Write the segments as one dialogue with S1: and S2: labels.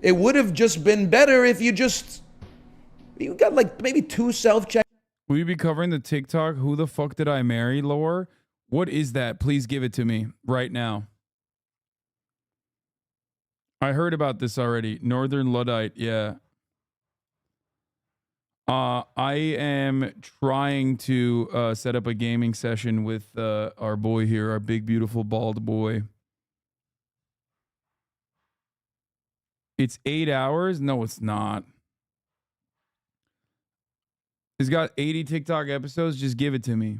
S1: It would have just been better if you got like maybe 2 self-check.
S2: Will you be covering the TikTok "Who the fuck did I marry" lore? What is that? Please give it to me right now. I heard about this already. Northern Luddite, yeah. I am trying to set up a gaming session with our boy here, our big, beautiful, bald boy. It's 8 hours? No, it's not. He's got 80 TikTok episodes. Just give it to me.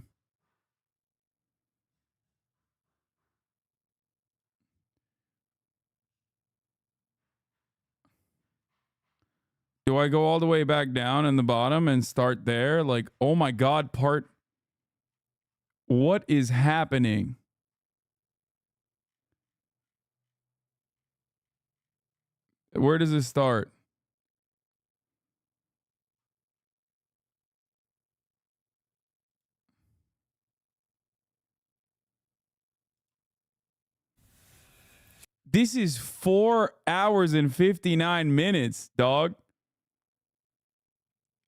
S2: Do I go all the way back down in the bottom and start there? Like, oh my God, what is happening? Where does it start? This is 4 hours and 59 minutes, dog.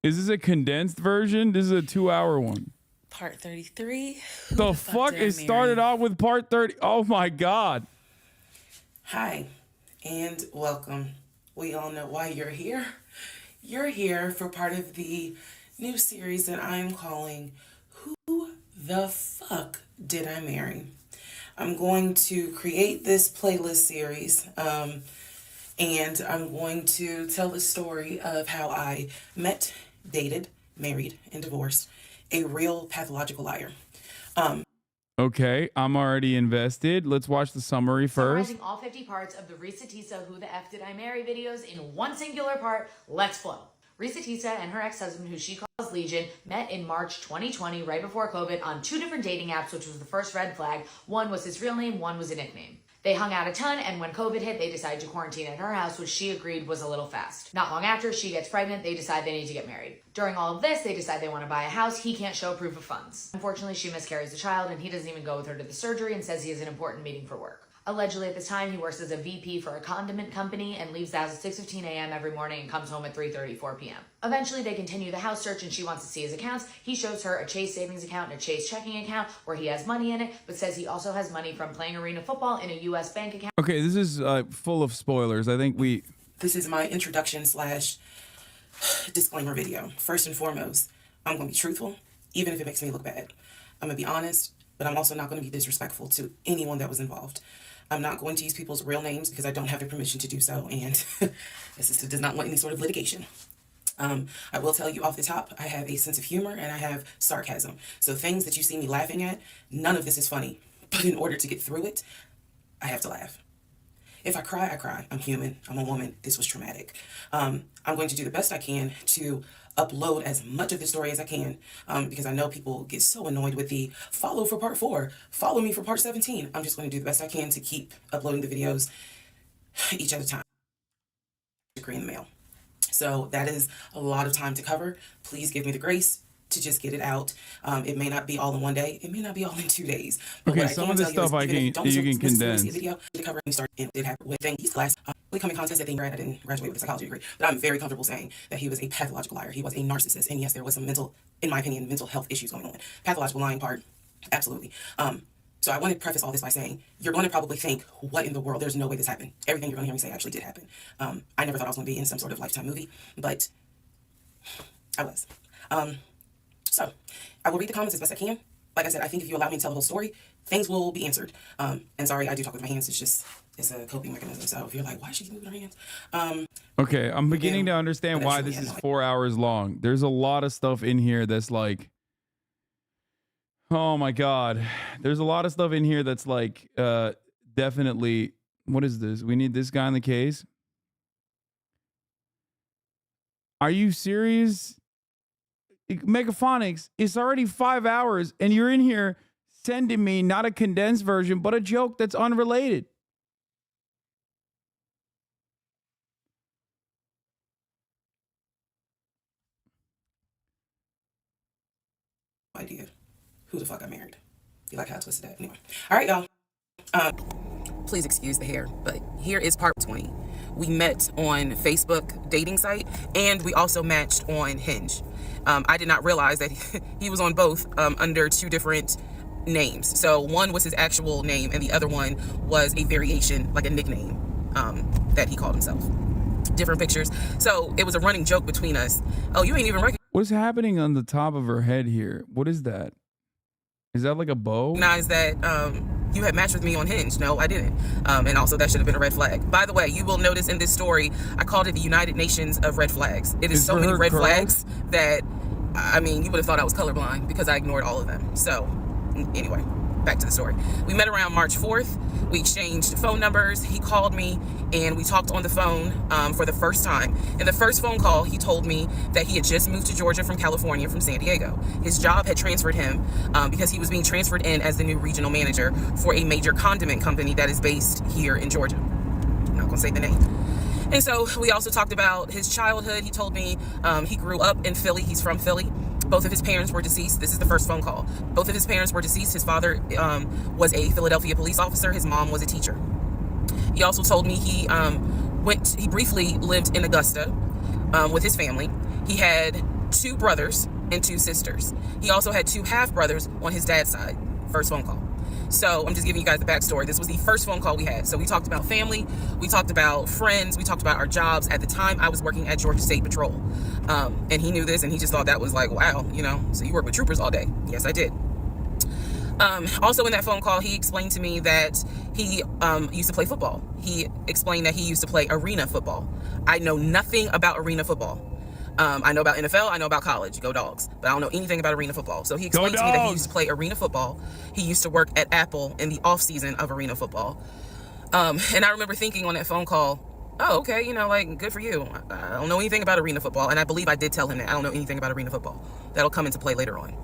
S2: Is this a condensed version? This is a 2-hour one.
S3: Part 33.
S2: The fuck? It started off with part 30. Oh my God.
S3: Hi, and welcome. We all know why you're here. You're here for part of the new series that I'm calling Who the Fuck Did I Marry? I'm going to create this playlist series, and I'm going to tell the story of how I met, dated, married, and divorced a real pathological liar.
S2: Okay, I'm already invested. Let's watch the summary first.
S4: Summarizing all 50 parts of the Ressa Tessa Who the F Did I Marry videos in one singular part, let's flow. Ressa Tessa and her ex-husband, who she calls Legion, met in March 2020, right before COVID, on 2 different dating apps, which was the first red flag. One was his real name, one was a nickname. They hung out a ton, and when COVID hit, they decided to quarantine at her house, which she agreed was a little fast. Not long after, she gets pregnant, they decide they need to get married. During all of this, they decide they want to buy a house. He can't show proof of funds. Unfortunately, she miscarries the child, and he doesn't even go with her to the surgery and says he has an important meeting for work. Allegedly, at this time, he works as a VP for a condiment company and leaves the house at 6:15 a.m. every morning and comes home at 3:34 p.m. Eventually, they continue the house search and she wants to see his accounts. He shows her a Chase savings account and a Chase checking account where he has money in it, but says he also has money from playing arena football in a U.S. bank account.
S2: Okay, this is full of spoilers. I think
S3: This is my introduction / disclaimer video. First and foremost, I'm going to be truthful, even if it makes me look bad. I'm going to be honest, but I'm also not going to be disrespectful to anyone that was involved. I'm not going to use people's real names because I don't have their permission to do so, and this sister does not want any sort of litigation. I will tell you off the top, I have a sense of humor and I have sarcasm. So things that you see me laughing at, none of this is funny. But in order to get through it, I have to laugh. If I cry, I cry. I'm human. I'm a woman. This was traumatic. I'm going to do the best I can to upload as much of the story as I can, because I know people get so annoyed with the follow for part 4, follow me for part 17. I'm just going to do the best I can to keep uploading the videos each at a time. Degree in the mail. So that is a lot of time to cover. Please give me the grace to just get it out. It may not be all in one day. It may not be all in 2 days. But
S2: okay, some of the stuff you can condense.
S3: Video to cover and start. It happened with things class. Coming contest at the grad. I didn't graduate with a psychology degree, but I'm very comfortable saying that he was a pathological liar. He was a narcissist, and yes, there was some in my opinion, mental health issues going on. Pathological lying part, absolutely. So I want to preface all this by saying, you're going to probably think, what in the world? There's no way this happened. Everything you're going to hear me say actually did happen. I never thought I was going to be in some sort of Lifetime movie, but I was. So I will read the comments as best I can. Like I said, I think if you allow me to tell the whole story, things will be answered. And sorry, I do talk with my hands. It's a coping mechanism. So if you're like, why is she moving her hands?
S2: Okay, I'm beginning to understand why this is 4 hours long. There's a lot of stuff in here that's like, oh my God. There's a lot of stuff in here that's like, definitely, what is this? We need this guy in the case. Are you serious? Megaphonics, it's already 5 hours and you're in here sending me not a condensed version, but a joke that's unrelated.
S3: Idea. Who the fuck I married? You like how I twisted that? Anyway. All right, y'all. Please excuse the hair, but here is part 20. We met on Facebook dating site, and we also matched on Hinge. I did not realize that he was on both under two different names. So one was his actual name, and the other one was a variation, like a nickname that he called himself. Different pictures. So it was a running joke between us. Oh, you ain't even
S2: What's happening on the top of her head here? What is that? Is that like a bow?
S3: recognize that you had matched with me on Hinge. No, I didn't. And also that should have been a red flag. By the way, you will notice in this story, I called it the United Nations of red flags. It is so many red flags that, I mean, you would have thought I was colorblind because I ignored all of them. So anyway, back to the story. We met around March 4th. We exchanged phone numbers. He called me and we talked on the phone for the first time. In the first phone call, he told me that he had just moved to Georgia from California from San Diego. His job had transferred him because he was being transferred in as the new regional manager for a major condiment company that is based here in Georgia. I'm not gonna say the name. And so we also talked about his childhood. He told me he grew up in Philly. He's from Philly. Both of his parents were deceased. This is the first phone call. Both of his parents were deceased. His father was a Philadelphia police officer. His mom was a teacher. He also told me he briefly lived in Augusta with his family. He had 2 brothers and 2 sisters. He also had 2 half-brothers on his dad's side. First phone call. So I'm just giving you guys the backstory. This was the first phone call we had. So we talked about family, we talked about friends, we talked about our jobs. At the time, I was working at Georgia State Patrol. And he knew this, and he just thought that was like, wow, you know, so you work with troopers all day. Yes, I did. Also in that phone call, he explained to me that he used to play football. He explained that he used to play arena football. I know nothing about arena football. I know about NFL, I know about college, go Dogs, but I don't know anything about arena football. So he explained to me that he used to play arena football. He used to work at Apple in the off season of arena football. And I remember thinking on that phone call, oh, okay, you know, like, good for you. I don't know anything about arena football. And I believe I did tell him that I don't know anything about arena football. That'll come into play later on.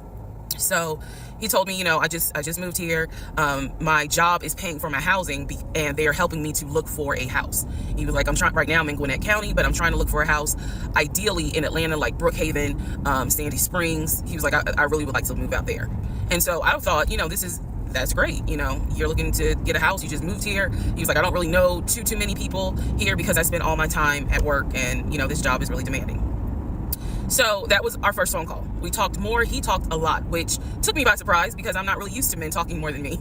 S3: So he told me, you know, I just moved here. My job is paying for my housing and they're helping me to look for a house. He was like, right now I'm in Gwinnett County, but I'm trying to look for a house, ideally in Atlanta, like Brookhaven, Sandy Springs. He was like, I really would like to move out there. And so I thought, you know, that's great. You know, you're looking to get a house. You just moved here. He was like, I don't really know too many people here because I spend all my time at work and, you know, this job is really demanding. So that was our first phone call. We talked more. He talked a lot, which took me by surprise because I'm not really used to men talking more than me.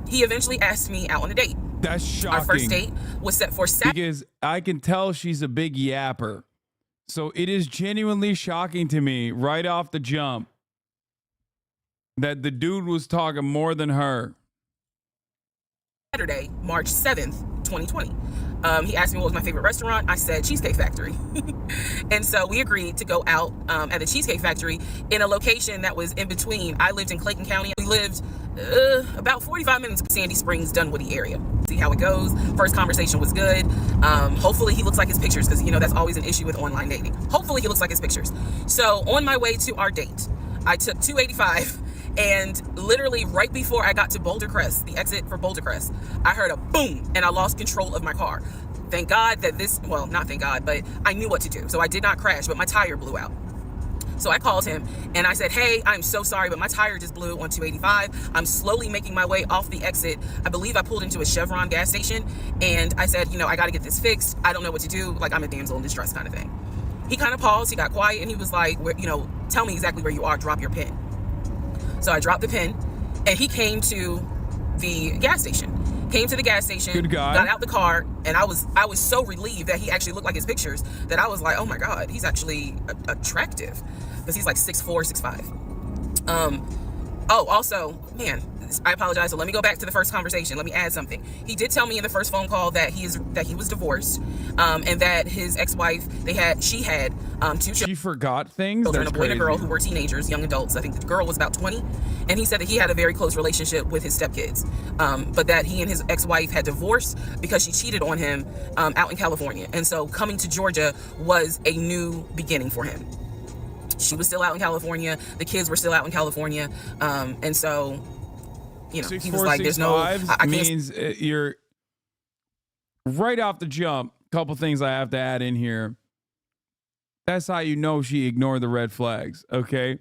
S3: He eventually asked me out on a date.
S2: That's shocking.
S3: Our first date was set for Saturday.
S2: Because I can tell she's a big yapper. So it is genuinely shocking to me right off the jump that the dude was talking more than her.
S3: Saturday, March 7th, 2020. He asked me what was my favorite restaurant. I said Cheesecake Factory. And so we agreed to go out at the Cheesecake Factory in a location that was in between. I lived in Clayton County. We lived about 45 minutes from Sandy Springs, Dunwoody area. See how it goes. First conversation was good. Hopefully he looks like his pictures because, you know, that's always an issue with online dating. Hopefully he looks like his pictures. So on my way to our date, I took 285. And literally right before I got to Boulder Crest, the exit for Boulder Crest, I heard a boom and I lost control of my car. Thank God that not thank God, but I knew what to do. So I did not crash, but my tire blew out. So I called him and I said, hey, I'm so sorry, but my tire just blew on 285. I'm slowly making my way off the exit. I believe I pulled into a Chevron gas station and I said, you know, I got to get this fixed. I don't know what to do. Like, I'm a damsel in distress kind of thing. He kind of paused. He got quiet and he was like, you know, tell me exactly where you are. Drop your pin. So I dropped the pin and he came to the gas station.
S2: Good guy.
S3: Got out the car, and I was so relieved that he actually looked like his pictures that I was like, oh my God, he's actually attractive because he's like 6'4", 6'5". Also, man, I apologize. So let me go back to the first conversation. Let me add something. He did tell me in the first phone call that he was divorced, and that his ex-wife, she had 2 children.
S2: She forgot things.
S3: Children, a boy and a girl who were teenagers, young adults. I think the girl was about 20, and he said that he had a very close relationship with his stepkids, but that he and his ex-wife had divorced because she cheated on him out in California, and so coming to Georgia was a new beginning for him. She was still out in California. The kids were still out in California. And so, you know, he was like, there's no, I can't.
S2: Means you're right off the jump. Couple things I have to add in here. That's how you know she ignored the red flags. Okay.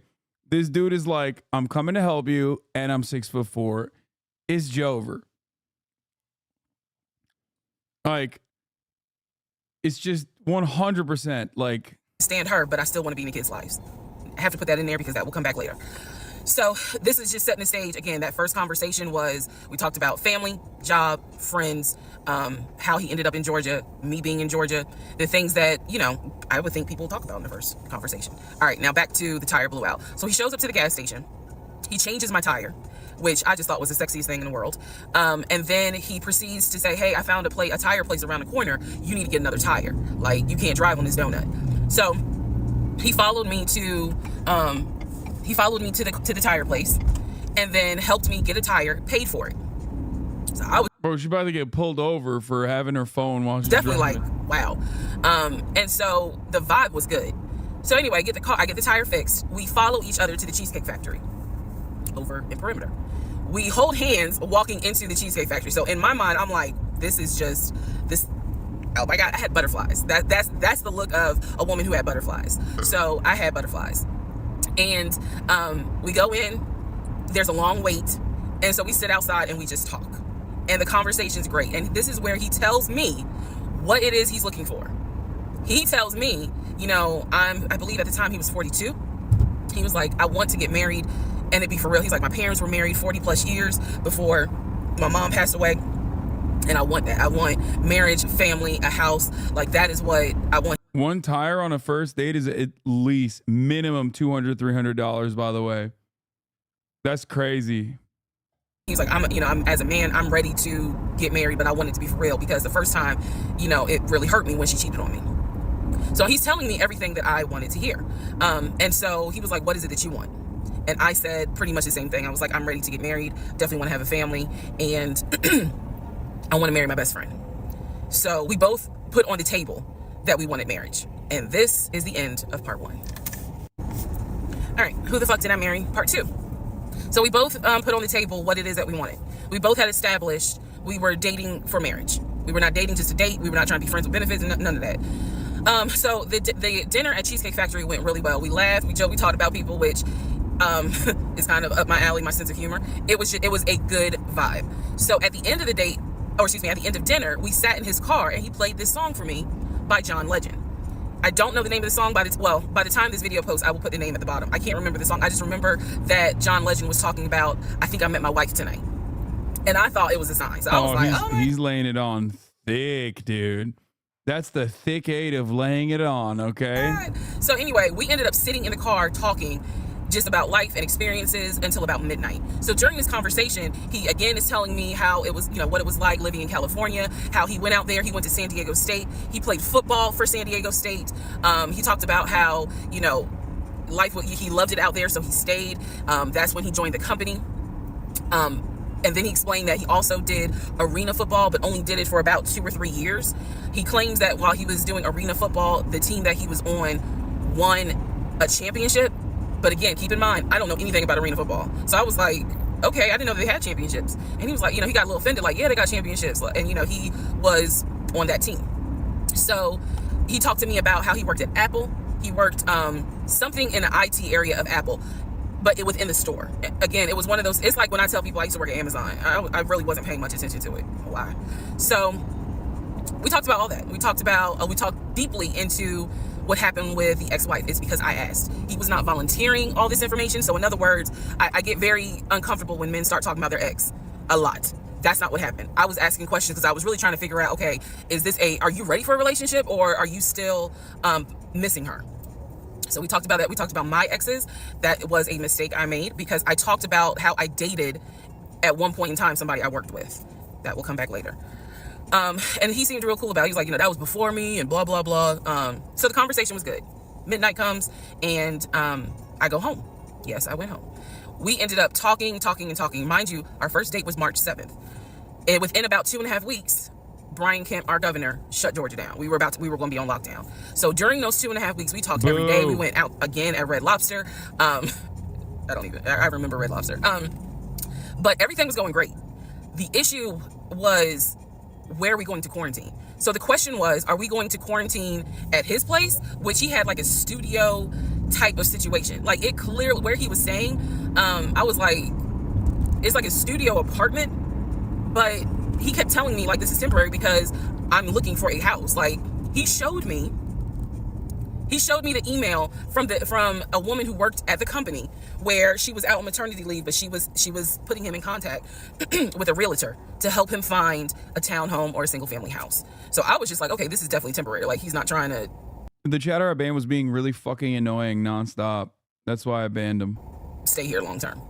S2: This dude is like, I'm coming to help you. And I'm 6'4". It's Jover. Like, it's just 100% like
S3: stand her, but I still want to be in the kids' lives. I have to put that in there because that will come back later. So this is just setting the stage. Again, that first conversation was, we talked about family, job, friends, how he ended up in Georgia, me being in Georgia, the things that, you know, I would think people talk about in the first conversation. All right, now back to the tire blew out. So he shows up to the gas station. He changes my tire, which I just thought was the sexiest thing in the world. And then he proceeds to say, hey, I found a tire place around the corner. You need to get another tire. Like, you can't drive on this donut. So he followed me to the tire place, and then helped me get a tire, paid for it. So I was
S2: she's about to get pulled over for having her phone while she's
S3: definitely
S2: driving.
S3: like, wow. And so the vibe was good. So anyway, I get the tire fixed. We follow each other to the Cheesecake Factory over in Perimeter. We hold hands walking into the Cheesecake Factory. So in my mind, I'm like, this is just this. Oh my God, I had butterflies. That's the look of a woman who had butterflies. So I had butterflies. And we go in, there's a long wait. And so we sit outside and we just talk. And the conversation's great. And this is where he tells me what it is he's looking for. He tells me, you know, I believe at the time he was 42. He was like, I want to get married and it be for real. He's like, my parents were married 40 plus years before my mom passed away. And I want that. I want marriage, family, a house. Like, that is what I want.
S2: One tire on a first date is at least minimum $200, $300, by the way. That's crazy.
S3: He's like, I'm as a man, I'm ready to get married, but I want it to be for real, because the first time, you know, it really hurt me when she cheated on me. So he's telling me everything that I wanted to hear. And so he was like, what is it that you want? And I said pretty much the same thing. I was like, I'm ready to get married, definitely want to have a family, and I want to marry my best friend. So we both put on the table that we wanted marriage. And this is the end of part 1. All right, who the fuck did I marry? Part 2. So we both put on the table what it is that we wanted. We both had established we were dating for marriage. We were not dating just to date. We were not trying to be friends with benefits, none of that. So the dinner at Cheesecake Factory went really well. We laughed, we joked, we talked about people, which is kind of up my alley, my sense of humor. It was a good vibe. So at the end of the date, at the end of dinner, we sat in his car and he played this song for me by John Legend. I don't know the name of the song, by the time this video posts, I will put the name at the bottom. I can't remember the song. I just remember that John Legend was talking about, I think I met my wife tonight. And I thought it was a sign. So I was like,
S2: he's laying it on thick, dude. That's the thick 8 of laying it on, okay?
S3: So anyway, we ended up sitting in the car talking just about life and experiences until about midnight. So during this conversation, he again is telling me how it was, you know, what it was like living in California, how he went out there, he went to San Diego State, he played football for San Diego State. He talked about how, you know, he loved it out there, so he stayed. That's when he joined the company. And then he explained that he also did arena football, but only did it for about 2 or 3 years. He claims that while he was doing arena football, the team that he was on won a championship. But again, keep in mind, I don't know anything about arena football. So I was like, okay, I didn't know they had championships. And he was like, you know, he got a little offended, like, yeah, they got championships. And, you know, he was on that team. So he talked to me about how he worked at Apple. He worked something in the IT area of Apple, but it was in the store. Again, it was one of those, it's like when I tell people I used to work at Amazon. I really wasn't paying much attention to it. Why? So we talked about all that. We talked deeply into what happened with the ex-wife. It's because I asked. He was not volunteering all this information. So in other words, I get very uncomfortable when men start talking about their ex a lot. That's not what happened. I was asking questions because I was really trying to figure out, okay, are you ready for a relationship, or are you still missing her? So we talked about that. We talked about my exes. That was a mistake I made because I talked about how I dated at one point in time somebody I worked with. That will come back later. And he seemed real cool about it. He was like, you know, that was before me and blah, blah, blah. So the conversation was good. Midnight comes and I go home. Yes, I went home. We ended up talking. Mind you, our first date was March 7th. And within about 2.5 weeks, Brian Kemp, our governor, shut Georgia down. We were going to be on lockdown. So during those 2.5 weeks, we talked every day. We went out again at Red Lobster. I remember Red Lobster. But everything was going great. The issue was, where are we going to quarantine? So the question was, are we going to quarantine at his place, which he had like a studio type of situation. Like, it clearly, where he was saying, I was like, it's like a studio apartment, but he kept telling me like, this is temporary because I'm looking for a house. Like, He showed me the email from a woman who worked at the company where she was out on maternity leave, but she was putting him in contact with a realtor to help him find a townhome or a single family house. So I was just like, okay, this is definitely temporary. Like, he's not trying to.
S2: The chatter I banned was being really fucking annoying nonstop. That's why I banned him.
S3: Stay here long term.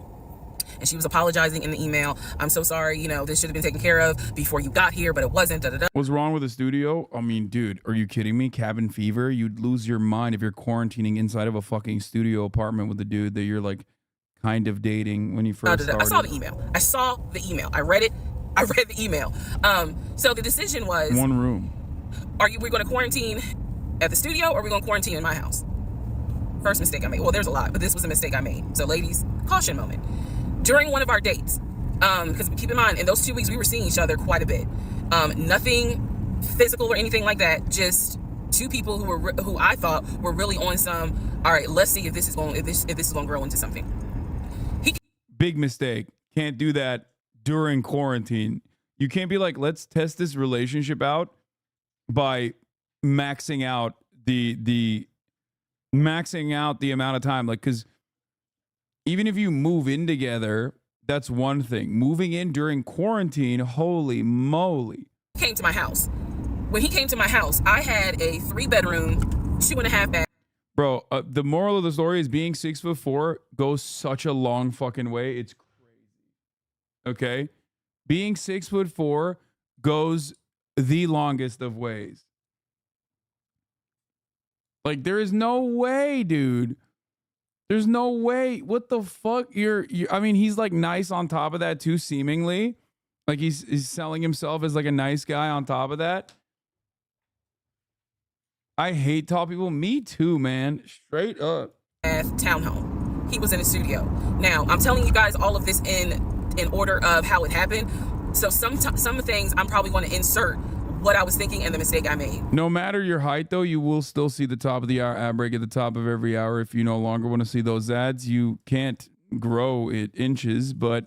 S3: And she was apologizing in the email. I'm so sorry, you know, this should have been taken care of before you got here, but it wasn't. Da, da, da.
S2: What's wrong with the studio? I mean, dude, are you kidding me? Cabin fever? You'd lose your mind if you're quarantining inside of a fucking studio apartment with a dude that you're like kind of dating when you first started.
S3: I saw the email. I read it. I read the email. So the decision was,
S2: one room.
S3: We're going to quarantine at the studio, or are we going to quarantine in my house? First mistake I made. Well, there's a lot, but this was a mistake I made. So ladies, caution moment. During one of our dates, because keep in mind, in those 2 weeks, we were seeing each other quite a bit. Nothing physical or anything like that. Just two people who I thought were really on some. All right, let's see if this is going to grow into something.
S2: Big mistake. Can't do that during quarantine. You can't be like, let's test this relationship out by maxing out the amount of time. Like, because even if you move in together, that's one thing. Moving in during quarantine, holy moly.
S3: He came to my house. When he came to my house, I had a 3-bedroom, 2.5 bath.
S2: Bro, the moral of the story is being 6'4" goes such a long fucking way. It's crazy. Okay? Being 6'4" goes the longest of ways. Like, there is no way, dude. There's no way. What the fuck? I mean, he's like nice on top of that too, seemingly. Like he's selling himself as like a nice guy on top of that. I hate tall people. Me too, man. Straight up.
S3: Townhome. He was in a studio. Now, I'm telling you guys all of this in order of how it happened. So some things I'm probably going to insert what I was thinking and the mistake I made.
S2: No matter your height, though, you will still see the top of the hour ad break at the top of every hour. If you no longer want to see those ads, you can't grow it inches, but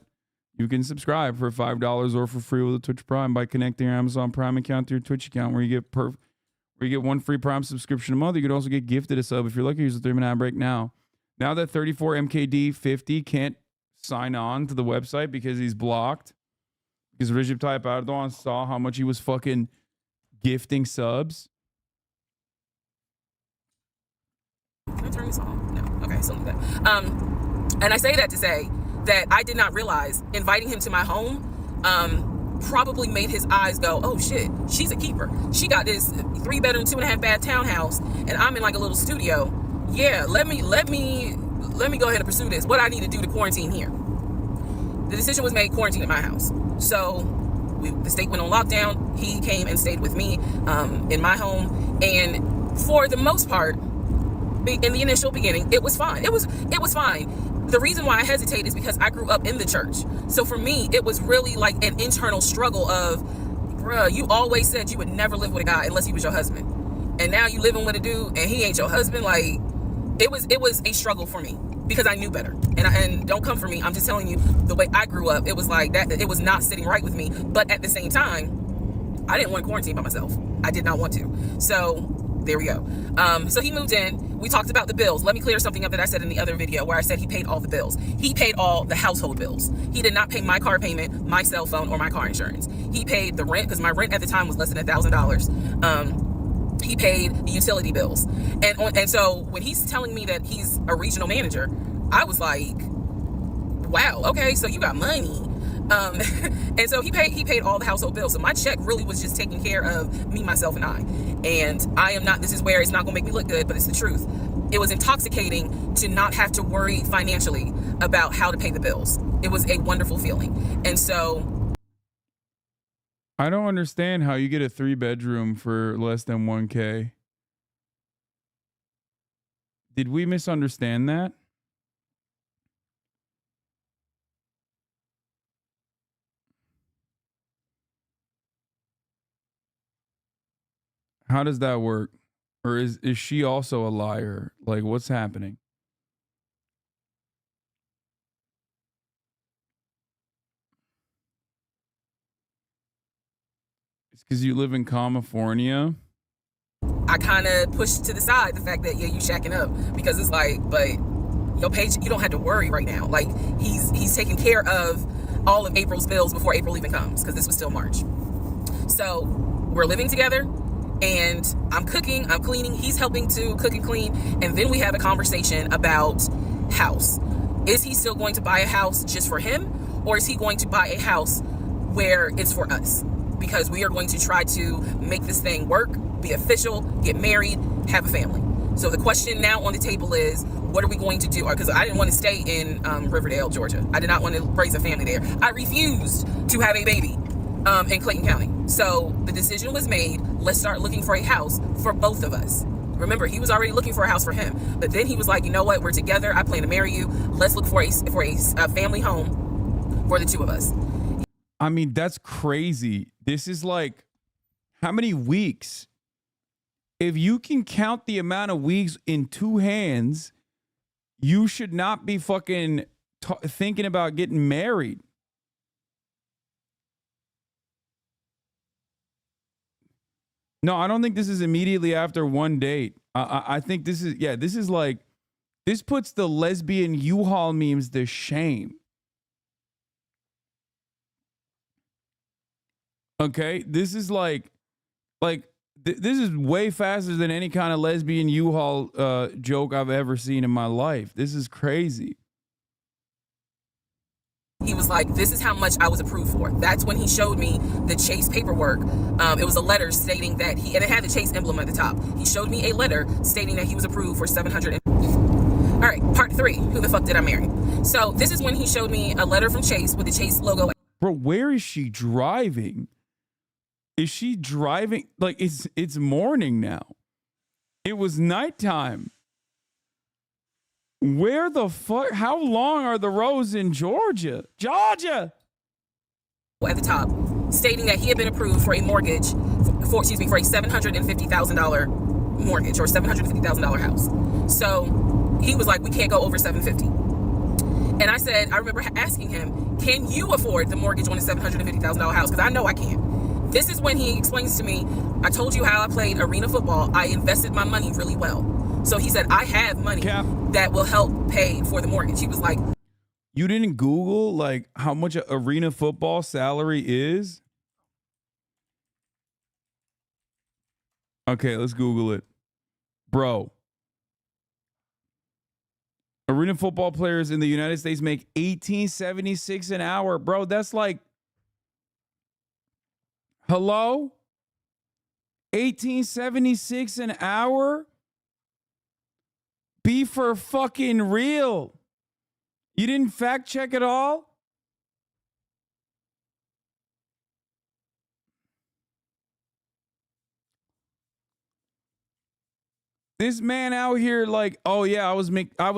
S2: you can subscribe for $5 or for free with a Twitch Prime by connecting your Amazon Prime account to your Twitch account, where you get one free Prime subscription a month. You could also get gifted a sub if you're lucky. Here's a 3-minute ad break now. Now that 34 MKD 50 can't sign on to the website because he's blocked, because Recep Tayyip Erdogan saw how much he was fucking gifting subs.
S3: Can I turn this on? No. Okay, so like that. And I say that to say that I did not realize inviting him to my home probably made his eyes go, oh shit, she's a keeper. She got this 3-bedroom, 2.5 bath townhouse, and I'm in like a little studio. Yeah, let me go ahead and pursue this. What I need to do to quarantine here. The decision was made, quarantine at my house. So the state went on lockdown. He came and stayed with me in my home, and for the most part, in the initial beginning, it was fine. It was fine. The reason why I hesitate is because I grew up in the church. So for me, it was really like an internal struggle of, bruh, you always said you would never live with a guy unless he was your husband, and now you living with a dude and he ain't your husband. Like, it was a struggle for me because I knew better. And don't come for me. I'm just telling you the way I grew up. It was like that. It was not sitting right with me. But at the same time, I didn't want to quarantine by myself. I did not want to. So there we go. So he moved in. We talked about the bills. Let me clear something up that I said in the other video where I said he paid all the bills. He paid all the household bills. He did not pay my car payment, my cell phone, or my car insurance. He paid the rent, because my rent at the time was less than $1,000. He paid the utility bills. And so when he's telling me that he's a regional manager, I was like, wow, okay, so you got money. And so he paid all the household bills. So my check really was just taking care of me, myself, and I. And I am not, this is where it's not gonna make me look good, but it's the truth. It was intoxicating to not have to worry financially about how to pay the bills. It was a wonderful feeling. And so
S2: I don't understand how you get a 3-bedroom for less than $1,000. Did we misunderstand that? How does that work? Or is she also a liar? Like, what's happening? It's because you live in California.
S3: I kind of pushed to the side the fact that, yeah, you shacking up, because it's like, but your page, you don't have to worry right now. Like, he's taking care of all of April's bills before April even comes, because this was still March. So we're living together, and I'm cooking, I'm cleaning, he's helping to cook and clean, and then we have a conversation about house. Is he still going to buy a house just for him, or is he going to buy a house where it's for us? Because we are going to try to make this thing work, be official, get married, have a family. So the question now on the table is, what are we going to do? Because I didn't want to stay in Riverdale, Georgia. I did not want to raise a family there. I refused to have a baby in Clayton County. So the decision was made, let's start looking for a house for both of us. Remember, he was already looking for a house for him. But then he was like, you know what? We're together. I plan to marry you. Let's look for a family home for the two of us.
S2: I mean, that's crazy. This is like, how many weeks? If you can count the amount of weeks in two hands, you should not be fucking thinking about getting married. No, I don't think this is immediately after one date. I think this is, yeah, this is like, this puts the lesbian U-Haul memes to shame. Okay, this is like this is way faster than any kind of lesbian U-Haul joke I've ever seen in my life. This is crazy.
S3: He was like, this is how much I was approved for. That's when he showed me the Chase paperwork. It was a letter stating that and it had the Chase emblem at the top. He showed me a letter stating that he was approved for $700. All right, part 3, who the fuck did I marry? So this is when he showed me a letter from Chase with the Chase logo.
S2: Bro, where is she driving? Is she driving? Like, it's morning now. It was nighttime. Where the fuck? How long are the roads in Georgia? Georgia!
S3: At the top, stating that he had been approved for a mortgage, for a $750,000 mortgage or $750,000 house. So he was like, we can't go over $750,000. And I said, I remember asking him, can you afford the mortgage on a $750,000 house? Because I know I can't. This is when he explains to me, I told you how I played arena football. I invested my money really well. So he said, I have money that will help pay for the mortgage. He was like,
S2: you didn't Google like how much an arena football salary is? Okay, let's Google it. Bro. Arena football players in the United States make $18.76 an hour. Bro, that's like, hello? $18.76 an hour? Be for fucking real. You didn't fact check it all? This man out here like, oh yeah, I was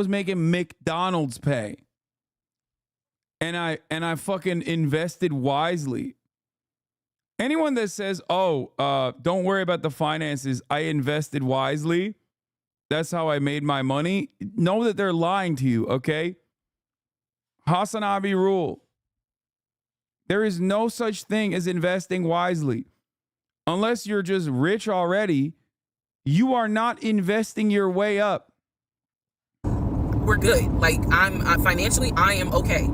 S2: making McDonald's pay. And I fucking invested wisely. Anyone that says, oh, don't worry about the finances, I invested wisely, that's how I made my money, know that they're lying to you, okay? Hasanabi rule. There is no such thing as investing wisely. Unless you're just rich already, you are not investing your way up.
S3: We're good. Like, I'm financially, I am okay.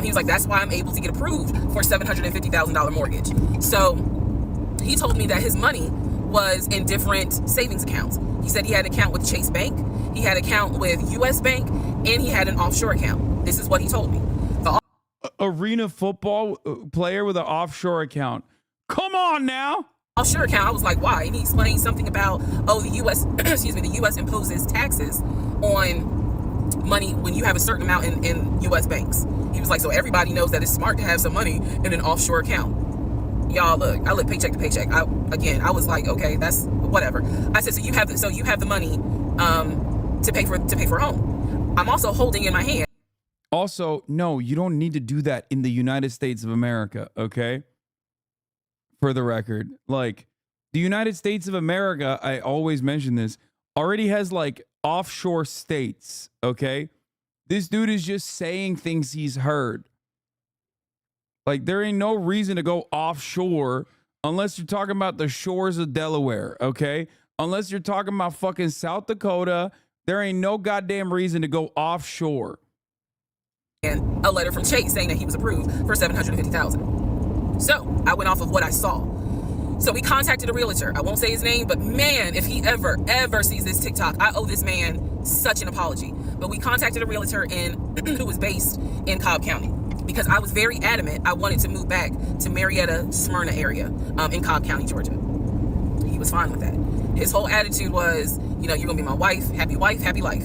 S3: He was like, that's why I'm able to get approved for $750,000 mortgage. So he told me that his money was in different savings accounts. He said he had an account with Chase Bank, he had an account with US Bank, and he had an offshore account. This is what he told me.
S2: Arena football player with an offshore account. Come on now.
S3: Offshore account, I was like, why? And he explained something about, oh, the US, the US imposes taxes on money when you have a certain amount in US banks. He was like, so everybody knows that it's smart to have some money in an offshore account. Y'all, look, I live paycheck to paycheck. I was like, okay, that's whatever. I said, so you have the money to pay for a home. I'm also holding in my hand.
S2: Also, no, you don't need to do that in the United States of America, okay? For the record, like, the United States of America, I always mention this, already has like offshore states, okay? This dude is just saying things he's heard. Like, there ain't no reason to go offshore unless you're talking about the shores of Delaware, okay? Unless you're talking about fucking South Dakota, there ain't no goddamn reason to go offshore.
S3: And a letter from Chase saying that he was approved for $750,000. So I went off of what I saw. So we contacted a realtor. I won't say his name, but man, if he ever sees this TikTok, I owe this man such an apology. But we contacted a realtor who was based in Cobb County, because I was very adamant I wanted to move back to Marietta, Smyrna area in Cobb County, Georgia. He was fine with that. His whole attitude was, you're going to be my wife, happy life.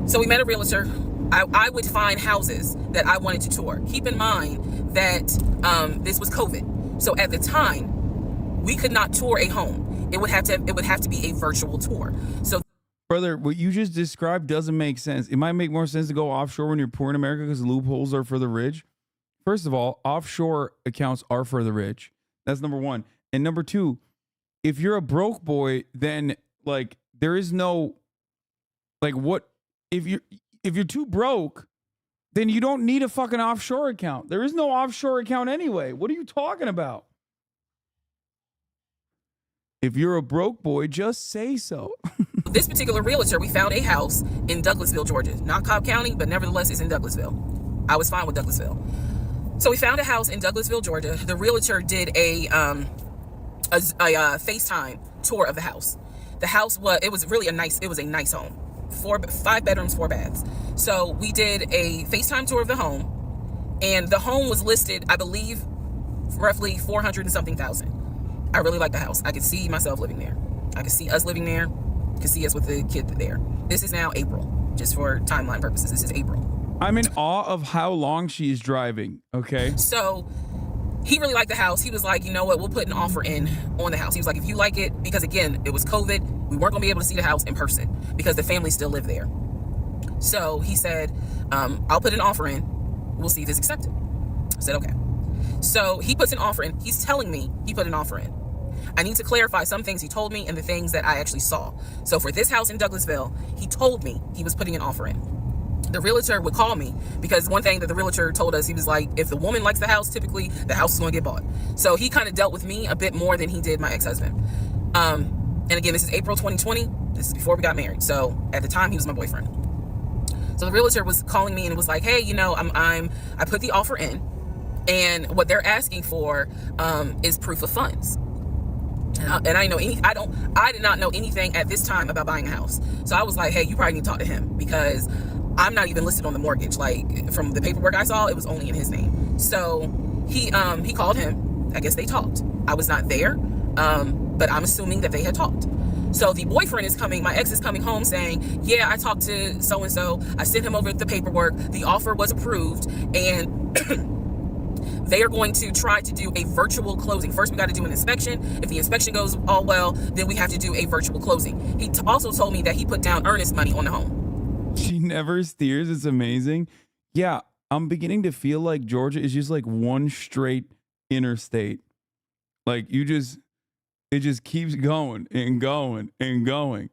S3: So we met a realtor. I would find houses that I wanted to tour. Keep in mind that this was COVID. So at the time, we could not tour a home. It would have to be a virtual tour. So,
S2: brother, what you just described doesn't make sense. It might make more sense to go offshore when you're poor in America because the loopholes are for the rich. First of all, offshore accounts are for the rich. That's number one. And number two, if you're a broke boy, then like there is no what if you're too broke, then you don't need a fucking offshore account. There is no offshore account anyway. What are you talking about? If you're a broke boy, just say so.
S3: This particular realtor, we found a house in Douglasville, Georgia. Not Cobb County, but nevertheless, it's in Douglasville. I was fine with Douglasville. So we found a house in Douglasville, Georgia. The realtor did a FaceTime tour of the house. The house was a nice home. 5 bedrooms, 4 baths. So we did a FaceTime tour of the home, and the home was listed, I believe, roughly 400 and something thousand. I really like the house. I could see myself living there. I could see us living there. I could see us with the kid there. This is now April, just for timeline purposes. This is April.
S2: I'm in awe of how long she's driving. Okay.
S3: So he really liked the house. He was like, you know what? We'll put an offer in on the house. He was like, if you like it, because again, it was COVID. We weren't going to be able to see the house in person because the family still lived there. So he said, I'll put an offer in. We'll see if it's accepted. I said, okay. So he puts an offer in. He's telling me he put an offer in. I need to clarify some things he told me and the things that I actually saw. So for this house in Douglasville, he told me he was putting an offer in. The realtor would call me because one thing that the realtor told us, he was like, if the woman likes the house, typically the house is going to get bought. So he kind of dealt with me a bit more than he did my ex-husband. And again, this is April 2020. This is before we got married. So at the time, he was my boyfriend. So the realtor was calling me and was like, hey, I put the offer in, and what they're asking for is proof of funds. And I did not know anything at this time about buying a house. So I was like, hey, you probably need to talk to him because I'm not even listed on the mortgage. Like from the paperwork I saw, it was only in his name. So he called him. I guess they talked. I was not there, but I'm assuming that they had talked. So the boyfriend is coming, my ex is coming home saying, yeah, I talked to so-and-so. I sent him over the paperwork. The offer was approved, and they are going to try to do a virtual closing. First, we got to do an inspection. If the inspection goes all well, then we have to do a virtual closing. He also told me that he put down earnest money on the home.
S2: She never steers. It's amazing. Yeah, I'm beginning to feel like Georgia is just like one straight interstate. Like it just keeps going and going and going.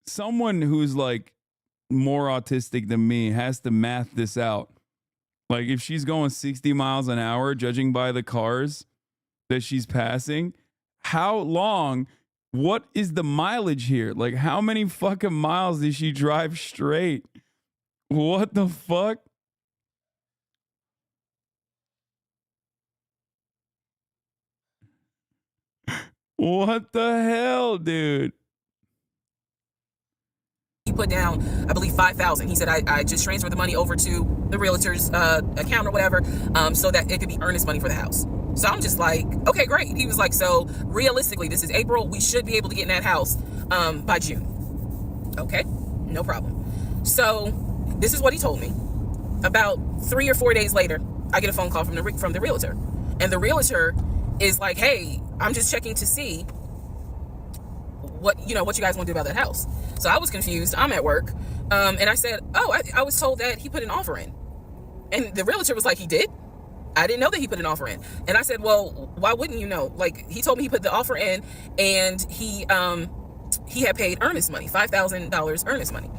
S2: Someone who's like more autistic than me has to math this out. Like if she's going 60 miles an hour, judging by the cars that she's passing, how long, what is the mileage here? Like how many fucking miles did she drive straight? What the fuck? What the hell, dude?
S3: He put down, I believe, $5,000. He said, I just transferred the money over to the realtor's account or whatever, so that it could be earnest money for the house. So I'm just like, okay, great. He was like, so realistically, this is April. We should be able to get in that house by June. Okay, no problem. So this is what he told me. About 3 or 4 days later, I get a phone call from the realtor. And the realtor is like, hey, I'm just checking to see what you guys want to do about that house. So I was confused. I'm at work. And I said, I was told that he put an offer in. And the realtor was like, he did? I didn't know that he put an offer in. And I said, well, why wouldn't you know? Like, he told me he put the offer in, and he had paid earnest money, $5,000 earnest money.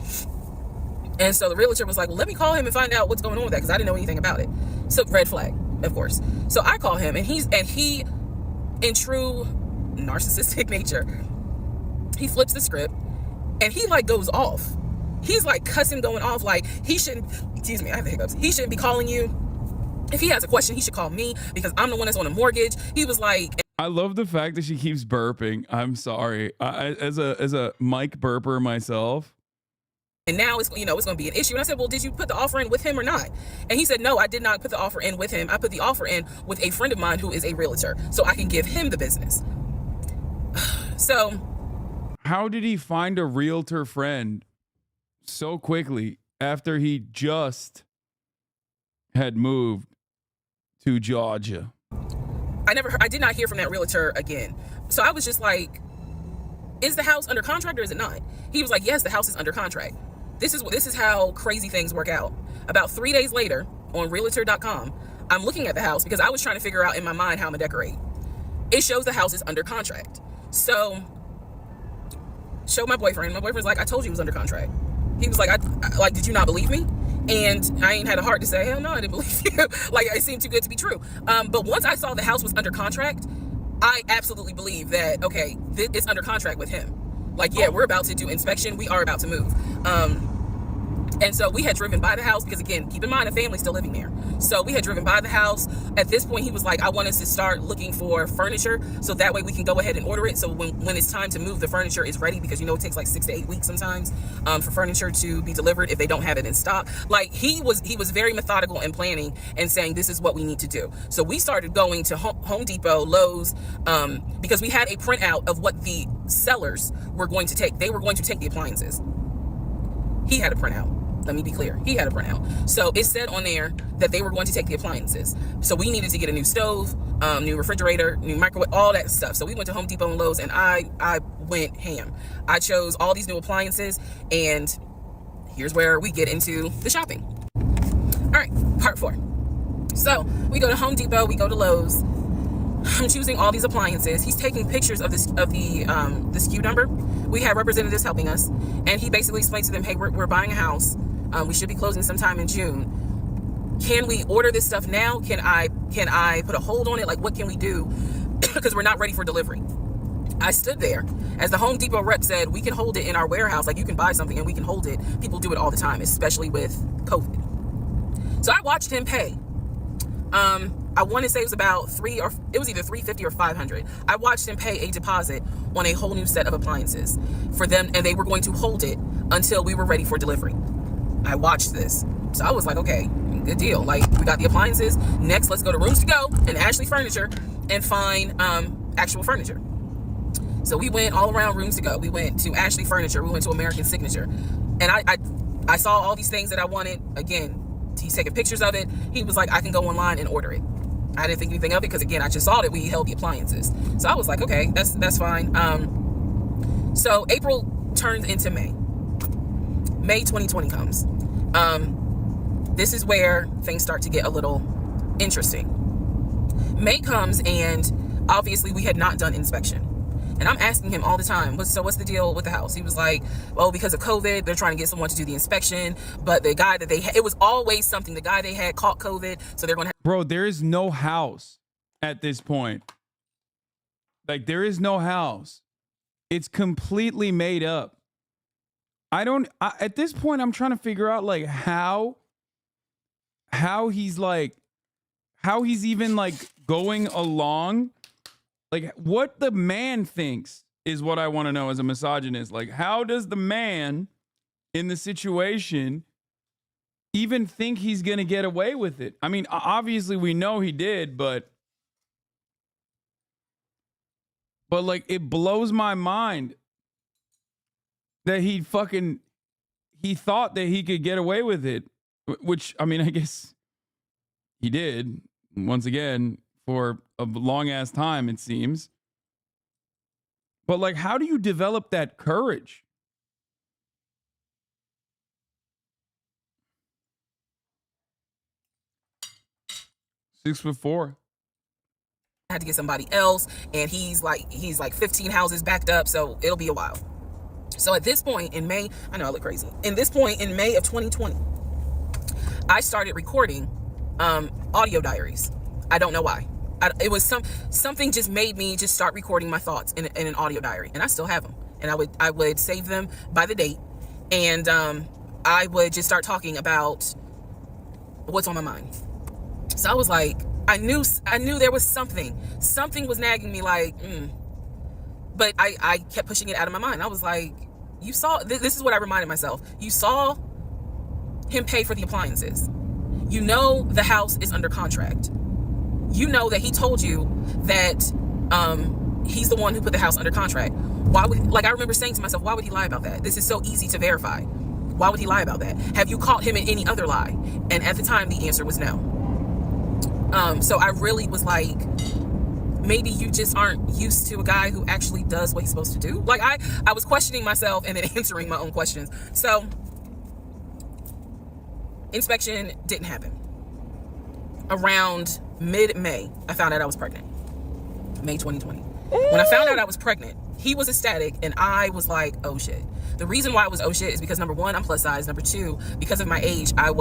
S3: And so the realtor was like, well, let me call him and find out what's going on with that, because I didn't know anything about it. So red flag, of course. So I call him, and he, in true narcissistic nature, he flips the script, and he like goes off. He's like cussing, going off, like he shouldn't, excuse me, I have the hiccups. He shouldn't be calling you. If he has a question, he should call me because I'm the one that's on a mortgage. He was like,
S2: I love the fact that she keeps burping. I'm sorry. As a mic burper myself.
S3: and now it's, it's going to be an issue. And I said, well, did you put the offer in with him or not? And he said, no, I did not put the offer in with him. I put the offer in with a friend of mine who is a realtor, so I can give him the business. So
S2: how did he find a realtor friend so quickly after he just had moved to Georgia?
S3: I did not hear from that realtor again. So I was just like, is the house under contract or is it not? He was like, yes, the house is under contract. This is how crazy things work out. About 3 days later on realtor.com, I'm looking at the house because I was trying to figure out in my mind how I'm gonna decorate. It shows the house is under contract. So show my boyfriend. My boyfriend's like, I told you it was under contract. He was like, I did you not believe me? And I ain't had a heart to say, hell no, I didn't believe you. Like, it seemed too good to be true. But once I saw the house was under contract, I absolutely believe that, okay, it's under contract with him. Like, yeah, we're about to do inspection. We are about to move. And so we had driven by the house because, again, keep in mind, the family's still living there. So we had driven by the house. At this point, he was like, I want us to start looking for furniture so that way we can go ahead and order it. So when it's time to move, the furniture is ready because, it takes like 6 to 8 weeks sometimes for furniture to be delivered if they don't have it in stock. Like, he was very methodical in planning and saying, this is what we need to do. So we started going to Home Depot, Lowe's, because we had a printout of what the sellers were going to take. They were going to take the appliances. He had a printout. Let me be clear. He had a printout. So it said on there that they were going to take the appliances. So we needed to get a new stove, new refrigerator, new microwave, all that stuff. So we went to Home Depot and Lowe's, and I went ham. I chose all these new appliances, and here's where we get into the shopping. All right, part 4. So we go to Home Depot, we go to Lowe's. I'm choosing all these appliances. He's taking pictures of the SKU number. We had representatives helping us, and he basically explained to them, hey, we're buying a house. We should be closing sometime in June. Can we order this stuff now? Can I put a hold on it? Like, what can we do? Because we're not ready for delivery. I stood there as the Home Depot rep said, we can hold it in our warehouse. Like, you can buy something and we can hold it. People do it all the time, especially with COVID. So I watched him pay. I want to say it was about it was either $350 or $500. I watched him pay a deposit on a whole new set of appliances for them, and they were going to hold it until we were ready for delivery. I watched this. So I was like, okay, good deal. Like, we got the appliances. Next, let's go to Rooms to Go and Ashley Furniture and find actual furniture. So we went all around Rooms to Go. We went to Ashley Furniture. We went to American Signature. And I saw all these things that I wanted. Again, he's taking pictures of it. He was like, I can go online and order it. I didn't think anything of it because, again, I just saw that we held the appliances. So I was like, okay, that's fine. So April turns into May. May 2020 comes. This is where things start to get a little interesting. May comes, and obviously we had not done inspection. And I'm asking him all the time, what's the deal with the house? He was like, well, because of COVID, they're trying to get someone to do the inspection. But the guy that it was always something. The guy they had caught COVID, so they're going to
S2: Bro, there is no house at this point. Like, there is no house. It's completely made up. At this point, I'm trying to figure out, like, how he's even, like, going along. Like, what the man thinks is what I want to know as a misogynist. Like, how does the man in the situation even think he's going to get away with it? I mean, obviously we know he did, but like, it blows my mind that he thought that he could get away with it, which, I mean, I guess he did once again for a long ass time, it seems. But, like, how do you develop that courage? Six foot four.
S3: I had to get somebody else, and he's like 15 houses backed up, so it'll be a while. So at this point in May, I know I look crazy. In this point in May of 2020, I started recording audio diaries. I don't know why. It was something just made me just start recording my thoughts in an audio diary, and I still have them. and I would save them by the date, and I would just start talking about what's on my mind. So I was like, I knew there was something was nagging me, like, but I kept pushing it out of my mind. I was like, you saw, this is what I reminded myself. You saw him pay for the appliances. You know the house is under contract. You know that he told you that he's the one who put the house under contract. Why would, like, I remember saying to myself, why would he lie about that? This is so easy to verify. Why would he lie about that? Have you caught him in any other lie? And at the time, the answer was no. So I really was like, maybe you just aren't used to a guy who actually does what he's supposed to do. Like, I was questioning myself and then answering my own questions. So inspection didn't happen. Around mid-May, I found out I was pregnant. May 2020. When I found out I was pregnant, he was ecstatic and I was like, oh shit. The reason why I was oh shit is because, number one, I'm plus size. Number two, because of my age, I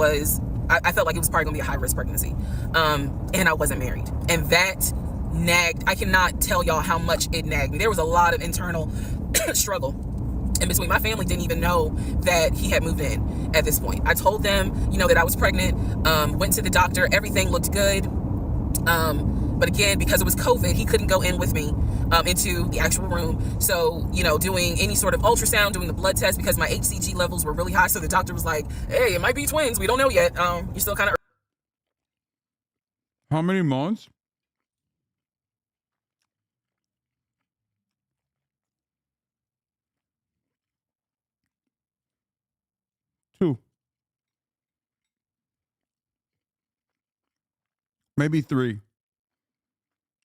S3: felt like it was probably gonna be a high risk pregnancy. And I wasn't married. And that nagged. I cannot tell y'all how much it nagged me. There was a lot of internal struggle in between. My family didn't even know that he had moved in at this point. I told them, that I was pregnant, went to the doctor, everything looked good. But again, because it was COVID, he couldn't go in with me into the actual room. So, doing any sort of ultrasound, doing the blood test, because my HCG levels were really high. So the doctor was like, hey, it might be twins. We don't know yet. You're still kind of.
S2: How many months? Two. Maybe three.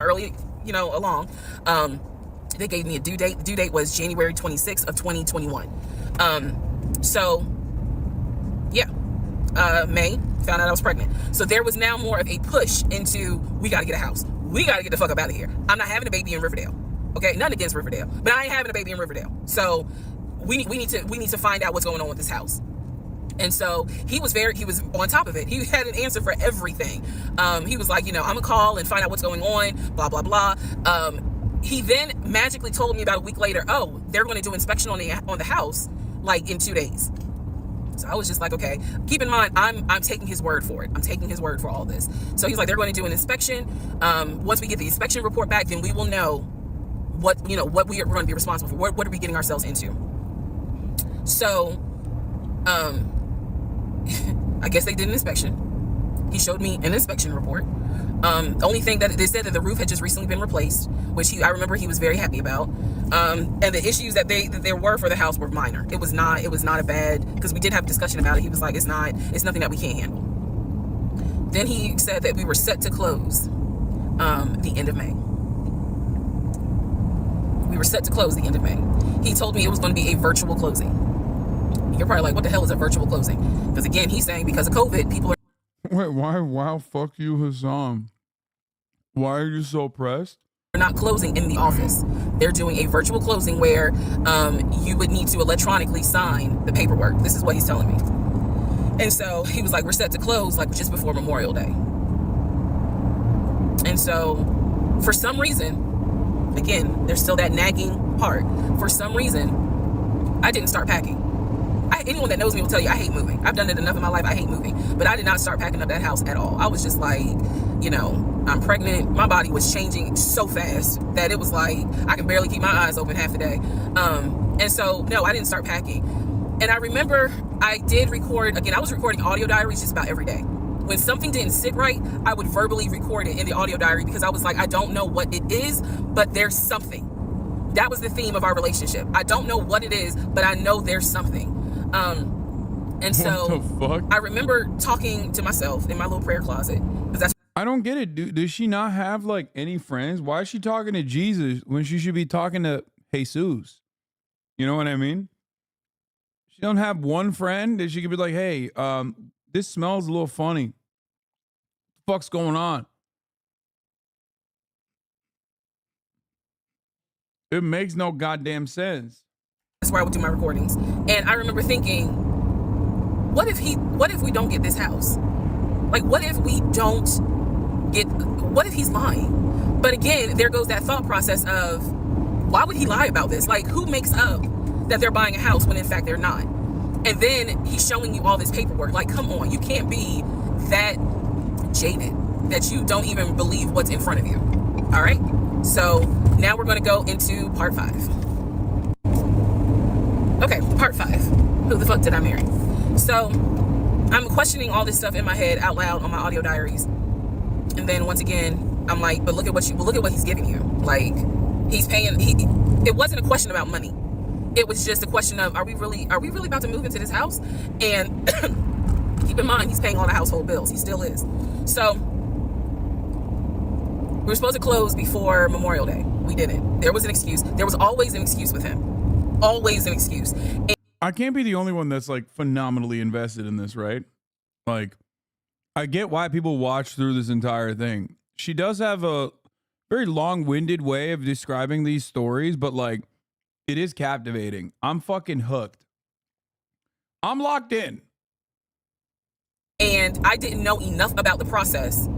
S3: Early, along. They gave me a due date. The due date was January 26th of 2021. May, found out I was pregnant. So there was now more of a push into, we got to get a house. We got to get the fuck up out of here. I'm not having a baby in Riverdale. Okay, nothing against Riverdale, but I ain't having a baby in Riverdale. So we need to find out what's going on with this house. And so he was on top of it. He had an answer for everything. He was like, I'm gonna call and find out what's going on, blah, blah, blah. He then magically told me about a week later, oh, they're going to do inspection on the house, like in 2 days. So I was just like, okay, keep in mind, I'm taking his word for it. I'm taking his word for all this. So he's like, they're going to do an inspection. Once we get the inspection report back, then we will know what we are going to be responsible for. What are we getting ourselves into? So, I guess they did an inspection. He showed me an inspection report. Only thing that they said that the roof had just recently been replaced, which I remember he was very happy about. And the issues that there were for the house were minor. It was not a bad, because we did have a discussion about it. He was like, it's nothing that we can't handle. Then he said that we were set to close the end of May. We were set to close the end of May. He told me it was going to be a virtual closing. You're probably like, what the hell is a virtual closing? Because again, he's saying because of COVID, people are.
S2: Wait, why? Wow, fuck you, Hasan. Why are you so pressed?
S3: They're not closing in the office. They're doing a virtual closing where you would need to electronically sign the paperwork. This is what he's telling me. And so he was like, we're set to close like just before Memorial Day. And so for some reason, again, there's still that nagging part. For some reason, I didn't start packing. Anyone that knows me will tell you I hate moving. I've done it enough in my life. I hate moving. But I did not start packing up that house at all. I was just like, I'm pregnant. My body was changing so fast that it was like I can barely keep my eyes open half the day. And so, no, I didn't start packing. And I remember I did record, again, I was recording audio diaries just about every day. When something didn't sit right, I would verbally record it in the audio diary because I was like, I don't know what it is, but there's something. That was the theme of our relationship. I don't know what it is, but I know there's something. And so
S2: what the fuck?
S3: I remember talking to myself in my little prayer closet.
S2: I don't get it. Does she not have like any friends? Why is she talking to Jesus when she should be talking to Jesus? You know what I mean? She don't have one friend that she could be like, hey, this smells a little funny. What the fuck's going on? It makes no goddamn sense.
S3: That's where I would do my recordings. And I remember thinking, what if we don't get this house? Like, what if he's lying? But again, there goes that thought process of, Why would he lie about this? Like, who makes up that they're buying a house when in fact they're not? And then he's showing you all this paperwork. Like, come on, you can't be that jaded that you don't even believe what's in front of you. All right? So now we're going to go into part 5. Okay, part 5. Who the fuck did I marry? So I'm questioning all this stuff in my head out loud on my audio diaries. And then once again, I'm like, but look at what he's giving you. Like, he's paying. It wasn't a question about money. It was just a question of, are we really about to move into this house? And keep in mind, he's paying all the household bills. He still is. So we were supposed to close before Memorial Day. We didn't. There was an excuse. There was always an excuse with him. Always an excuse. And
S2: I can't be the only one that's like phenomenally invested in this, right? Like, I get why people watch through this entire thing. She does have a very long-winded way of describing these stories, but like, it is captivating. I'm fucking hooked. I'm locked in.
S3: And I didn't know enough about the process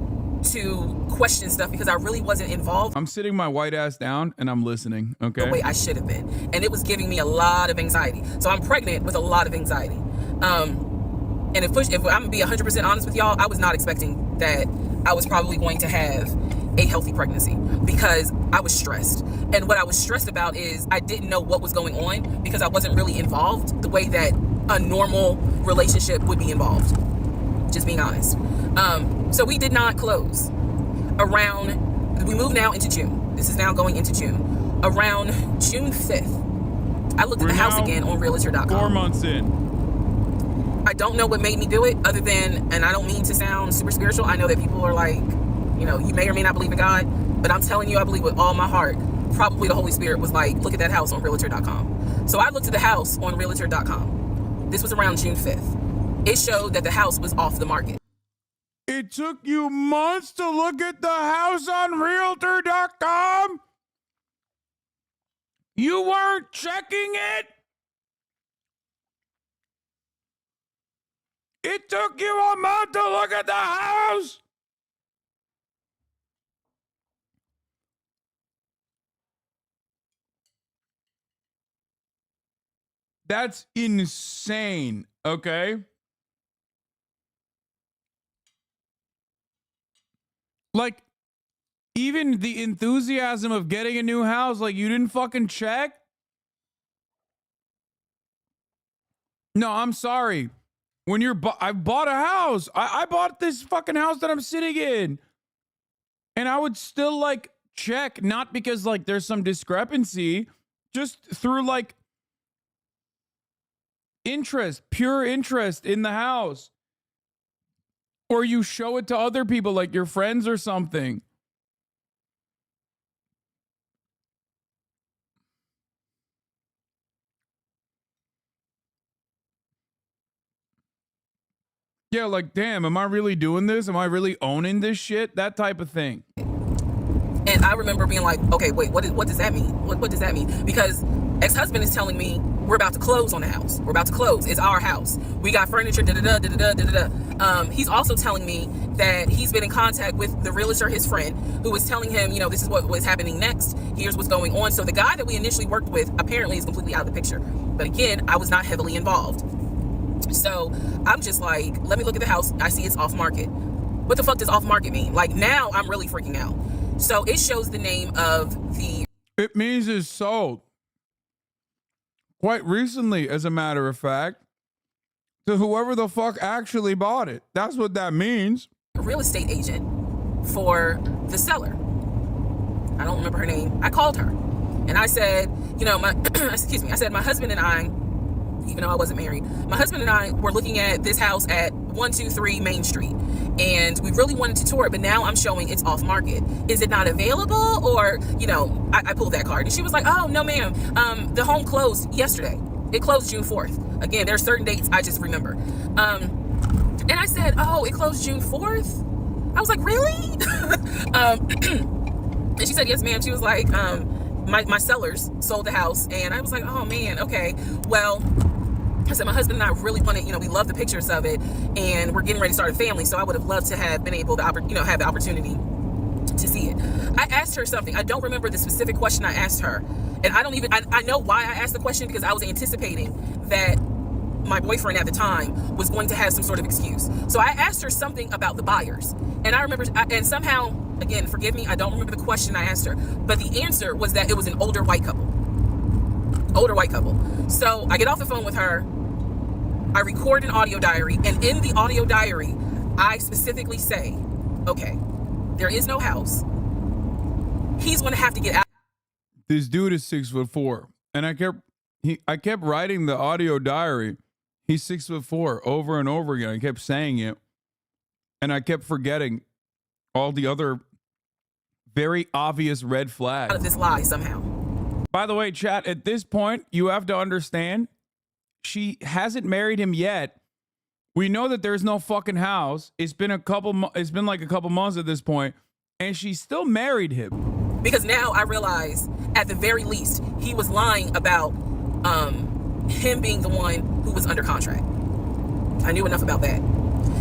S3: to question stuff because I really wasn't involved.
S2: I'm sitting my white ass down and I'm listening, okay?
S3: The way I should have been. And it was giving me a lot of anxiety. So I'm pregnant with a lot of anxiety. And if I'm gonna be 100% honest with y'all, I was not expecting that I was probably going to have a healthy pregnancy because I was stressed. And what I was stressed about is I didn't know what was going on because I wasn't really involved the way that a normal relationship would be involved. Just being honest. So we did not close. We moved now into June. This is now going into June. Around June 5th, I looked at the house again on realtor.com.
S2: 4 months in.
S3: I don't know what made me do it other than, and I don't mean to sound super spiritual. I know that people are like, you may or may not believe in God, but I'm telling you, I believe with all my heart, probably the Holy Spirit was like, look at that house on realtor.com. So I looked at the house on realtor.com. This was around June 5th. It showed that the house was off the market.
S2: It took you months to look at the house on realtor.com? You weren't checking it? It took you a month to look at the house? That's insane, okay? Like, even the enthusiasm of getting a new house, like, you didn't fucking check? No, I'm sorry. When I bought a house. I bought this fucking house that I'm sitting in. And I would still, like, check, not because, like, there's some discrepancy, just through, like, pure interest in the house. Or you show it to other people, like your friends or something. Yeah, like, damn, am I really doing this? Am I really owning this shit? That type of thing.
S3: And I remember being like, okay, wait, what does that mean? What does that mean? Because ex-husband is telling me we're about to close on the house. We're about to close. It's our house. We got furniture, da-da-da, da-da-da, da-da-da. He's also telling me that he's been in contact with the realtor, his friend, who was telling him, this is what was happening next. Here's what's going on. So the guy that we initially worked with apparently is completely out of the picture. But again, I was not heavily involved. So I'm just like, let me look at the house. I see it's off market. What the fuck does off market mean? Like, now I'm really freaking out. So it shows the name of the...
S2: It means it's sold. Quite recently, as a matter of fact, to whoever the fuck actually bought it. That's what that means.
S3: Real estate agent for the seller. I don't remember her name. I called her and I said, I said, my husband and I, even though I wasn't married, my husband and I were looking at this house at 123 Main Street. And we really wanted to tour it, but now I'm showing it's off market. Is it not available? Or, I pulled that card. And she was like, oh, no, ma'am. The home closed yesterday. It closed June 4th. Again, there are certain dates I just remember. And I said, oh, it closed June 4th? I was like, really? And she said, yes, ma'am. She was like, my sellers sold the house. And I was like, oh, man, okay. Well, I said, my husband and I really wanted, we love the pictures of it, and we're getting ready to start a family, so I would have loved to have been able to, have the opportunity to see it. I asked her something. I don't remember the specific question I asked her. And I know why I asked the question, because I was anticipating that my boyfriend at the time was going to have some sort of excuse. So I asked her something about the buyers. And I remember, and somehow, again, forgive me, I don't remember the question I asked her. But the answer was that it was an older white couple. Older white couple. So I get off the phone with her. I record an audio diary. And in the audio diary, I specifically say, okay, there is no house. He's going to have to get out.
S2: This dude is 6'4", and I kept writing the audio diary. He's 6'4" over and over again. I kept saying it, and I kept forgetting all the other very obvious red flags.
S3: Out of this lie somehow.
S2: By the way, chat, at this point, you have to understand, she hasn't married him yet. We know that there's no fucking house. It's been like a couple months at this point, and she still married him.
S3: Because now I realize, at the very least, he was lying about him being the one who was under contract. I knew enough about that.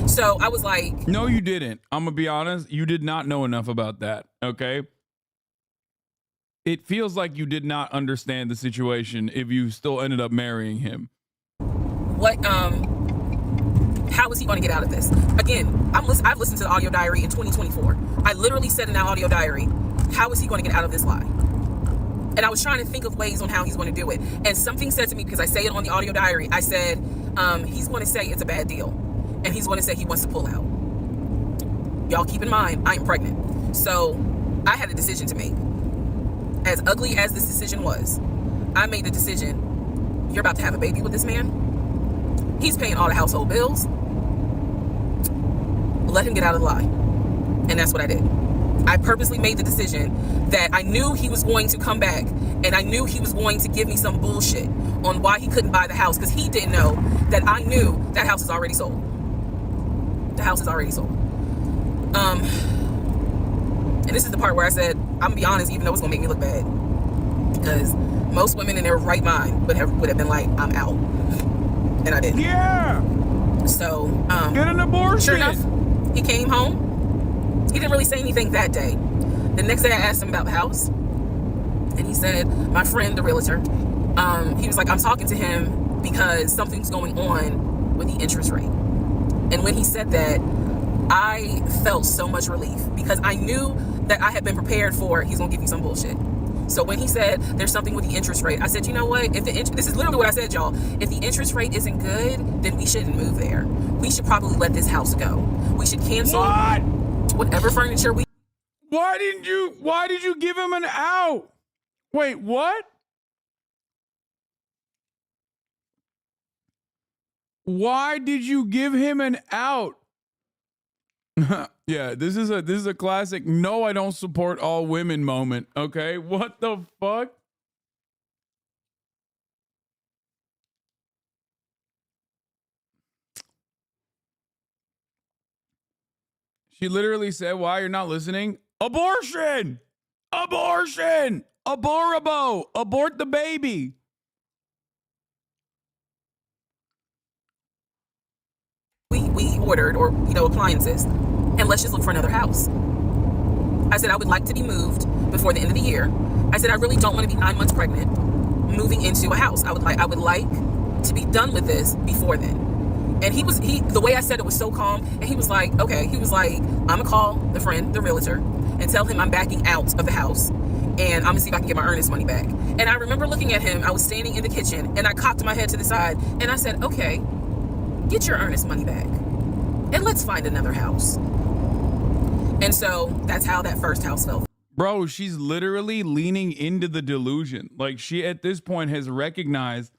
S3: So I was like...
S2: No, you didn't. I'm going to be honest. You did not know enough about that, okay? It feels like you did not understand the situation if you still ended up marrying him.
S3: How is he going to get out of this? Again, I've listened to the audio diary in 2024. I literally said in that audio diary, how is he going to get out of this lie? And I was trying to think of ways on how he's going to do it. And something said to me, because I say it on the audio diary, I said, he's going to say it's a bad deal. And he's going to say he wants to pull out. Y'all keep in mind, I am pregnant. So I had a decision to make. As ugly as this decision was, I made the decision, you're about to have a baby with this man. He's paying all the household bills. Let him get out of the lie. And that's what I did. I purposely made the decision that I knew he was going to come back, and I knew he was going to give me some bullshit on why he couldn't buy the house, because he didn't know that I knew that house is already sold. The house is already sold. And this is the part where I said, I'm gonna be honest, even though it's gonna make me look bad, because most women in their right mind would have been like, I'm out. And I didn't.
S2: Yeah.
S3: So,
S2: get an abortion.
S3: Sure enough, he came home. He didn't really say anything that day. The next day I asked him about the house, and he said, my friend, the realtor, he was like, I'm talking to him because something's going on with the interest rate. And when he said that, I felt so much relief, because I knew that I had been prepared for, he's gonna give you some bullshit. So when he said there's something with the interest rate, I said, you know what? If this is literally what I said, y'all. If the interest rate isn't good, then we shouldn't move there. We should probably let this house go. We should cancel whatever furniture we...
S2: Why did you give him an out? Wait, what? Why did you give him an out? Yeah, this is a classic no, I don't support all women moment, okay? What the fuck? She literally said, why you're not listening? Abortion! Abortion! Aborabo! Abort the baby!
S3: We ordered, or, appliances, and let's just look for another house. I said I would like to be moved before the end of the year. I said I really don't want to be 9 months pregnant moving into a house. I would like to be done with this before then. And the way I said it was so calm, and he was like, okay. He was like, I'm gonna call the realtor, and tell him I'm backing out of the house, and I'm gonna see if I can get my earnest money back. And I remember looking at him. I was standing in the kitchen, and I cocked my head to the side, and I said, okay, get your earnest money back, and let's find another house. And so that's how that first house felt.
S2: Bro, she's literally leaning into the delusion. Like, she at this point has recognized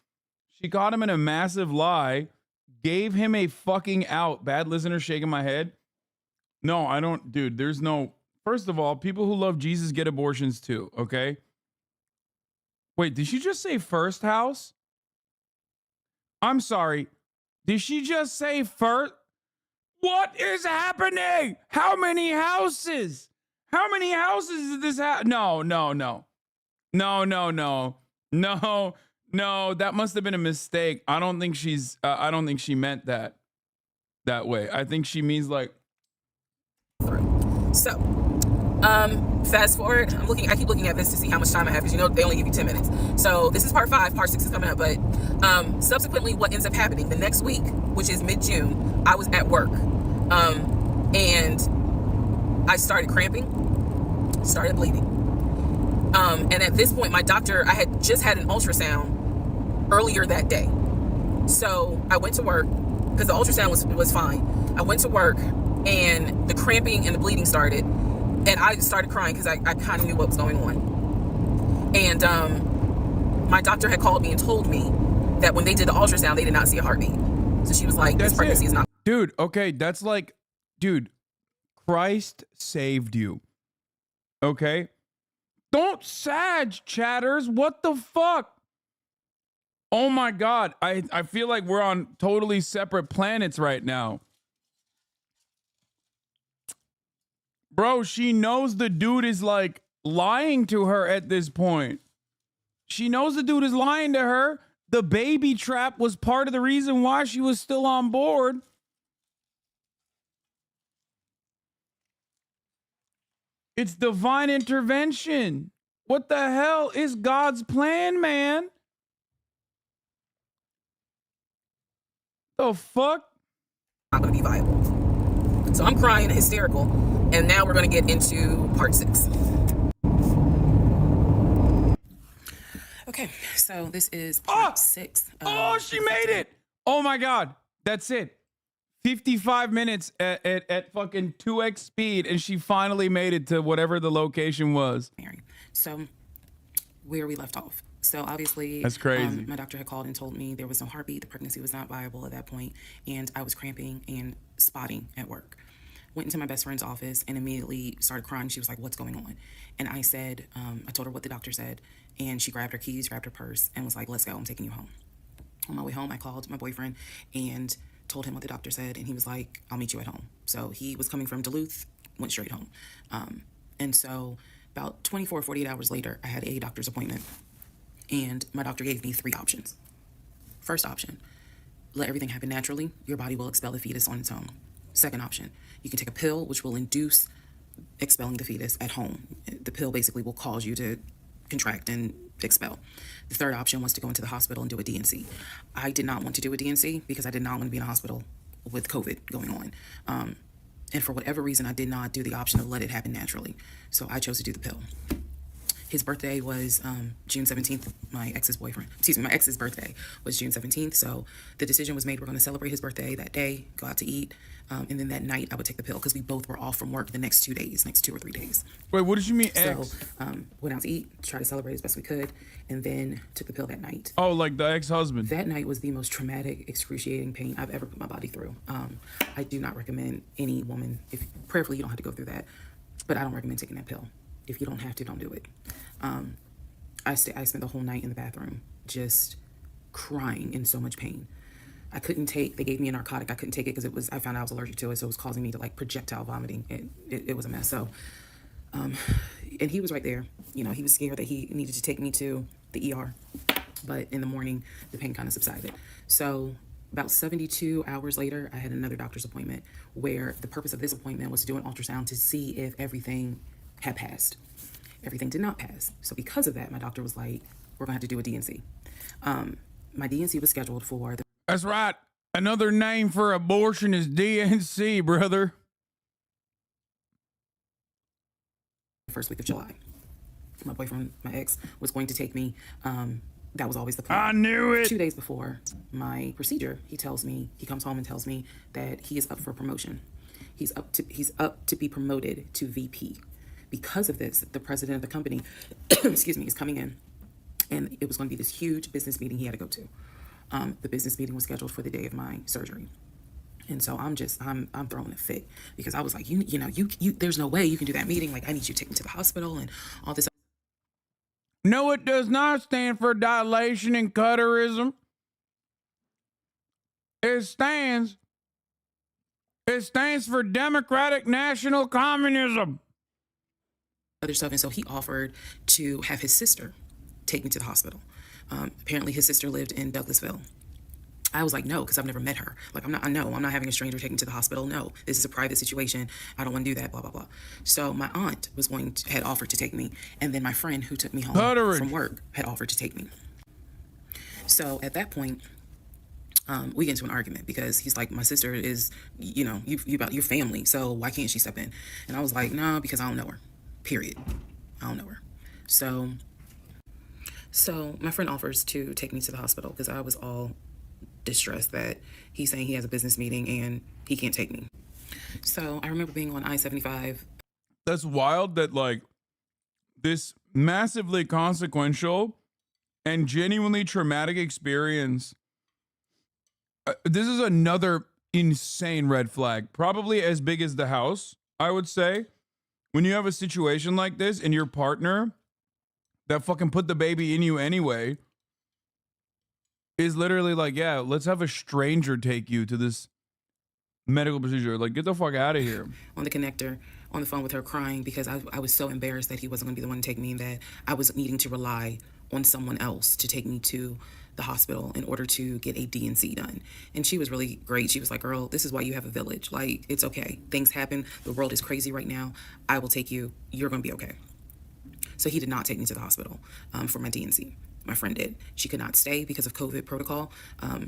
S2: she caught him in a massive lie, gave him a fucking out. Bad listener shaking my head. No, I don't, dude, there's no, first of all, people who love Jesus get abortions too, okay? Wait, did she just say first house? I'm sorry. Did she just say first? What is happening? How many houses? How many houses is this house? No. No, that must have been a mistake. I don't think she meant that way. I think she means like.
S3: So Fast forward, I keep looking at this to see how much time I have, because you know they only give you 10 minutes. So this is part 5, part 6 is coming up. But subsequently, what ends up happening the next week, which is mid-June, I was at work, and I started cramping, started bleeding. And at this point, my doctor, I had just had an ultrasound earlier that day. So I went to work, because the ultrasound was fine. I went to work, and the cramping and the bleeding started. And I started crying because I kind of knew what was going on. And my doctor had called me and told me that when they did the ultrasound, they did not see a heartbeat. So she was like, this pregnancy is not.
S2: Dude, okay, that's like, dude, Christ saved you. Okay? Don't sag, chatters. What the fuck? Oh my God. I feel like we're on totally separate planets right now. Bro, she knows the dude is like lying to her at this point. She knows the dude is lying to her. The baby trap was part of the reason why she was still on board. It's divine intervention. What the hell is God's plan, man? The fuck?
S3: Not going to be viable. So I'm crying, hysterical. And now we're going to get into part 6. Okay, so this is part 6.
S2: Oh, she made it. Oh my God. That's it. 55 minutes at fucking 2x speed, and she finally made it to whatever the location was.
S3: So where we left off. So obviously,
S2: that's crazy.
S3: My doctor had called and told me there was no heartbeat. The pregnancy was not viable at that point, and I was cramping and spotting at work. Went into my best friend's office and immediately started crying. She was like, what's going on? And I said, I told her what the doctor said, and she grabbed her keys, grabbed her purse, and was like, let's go, I'm taking you home. On my way home, I called my boyfriend and told him what the doctor said, and he was like, I'll meet you at home. So he was coming from Duluth, went straight home. And so about 24, 48 hours later, I had a doctor's appointment, and my doctor gave me 3 options. First option, let everything happen naturally. Your body will expel the fetus on its own. Second option, you can take a pill which will induce expelling the fetus at home. The pill basically will cause you to contract and expel. The third option was to go into the hospital and do a D&C. I did not want to do a D&C because I did not want to be in a hospital with COVID going on. And for whatever reason, I did not do the option of let it happen naturally. So I chose to do the pill. His birthday was June 17th. My ex's birthday was June 17th. So the decision was made, we're going to celebrate his birthday that day, go out to eat. And then that night I would take the pill because we both were off from work the next 2 or 3 days.
S2: Wait, what did you mean
S3: ex? So went out to eat, tried to celebrate as best we could, and then took the pill that night.
S2: Oh, like the ex-husband.
S3: That night was the most traumatic, excruciating pain I've ever put my body through. I do not recommend any woman, if prayerfully you don't have to go through that, but I don't recommend taking that pill. If you don't have to, don't do it. I spent the whole night in the bathroom just crying in so much pain. I couldn't take, they gave me a narcotic. I couldn't take it because I found out I was allergic to it. So it was causing me to like projectile vomiting. It was a mess. So, and he was right there. You know, he was scared that he needed to take me to the ER, but in the morning, the pain kind of subsided. So about 72 hours later, I had another doctor's appointment where the purpose of this appointment was to do an ultrasound to see if everything had passed. Everything did not pass. So because of that, my doctor was like, we're gonna have to do a D&C. My D&C was scheduled for the...
S2: That's right. Another name for abortion is D&C, brother.
S3: First week of July. My boyfriend, my ex, was going to take me. That was always the plan.
S2: I knew it.
S3: 2 days before my procedure, he comes home and tells me that he is up for promotion. He's up to be promoted to VP. Because of this, the president of the company, is coming in, and it was going to be this huge business meeting he had to go to. The business meeting was scheduled for the day of my surgery. And so I'm throwing a fit because I was like, you there's no way you can do that meeting. Like, I need you to take me to the hospital and all this.
S2: No, it does not stand for dilation and cutterism. It stands for Democratic National Communism.
S3: Other stuff. And so he offered to have his sister take me to the hospital. Apparently his sister lived in Douglasville. I was like, no, because I've never met her. Like, I'm not having a stranger take me to the hospital. No, this is a private situation. I don't want to do that, blah, blah, blah. So my aunt had offered to take me. And then my friend who took me home from work had offered to take me. So at that point, we get into an argument because he's like, my sister is, you about your family. So why can't she step in? And I was like, no, because I don't know her, period. I don't know her. So my friend offers to take me to the hospital because I was all distressed that he's saying he has a business meeting and he can't take me. So I remember being on I-75.
S2: That's wild that like this massively consequential and genuinely traumatic experience. This is another insane red flag, probably as big as the house, I would say. When you have a situation like this and your partner that fucking put the baby in you anyway is literally like, yeah, let's have a stranger take you to this medical procedure. Like, get the fuck out of here.
S3: On the connector, on the phone with her crying because I was so embarrassed that he wasn't going to be the one to take me and that I was needing to rely on someone else to take me to the hospital in order to get a D&C done. And she was really great. She was like, girl, this is why you have a village. Like, it's okay. Things happen. The world is crazy right now. I will take you. You're going to be okay. So he did not take me to the hospital for my D&C. My friend did. She could not stay because of COVID protocol.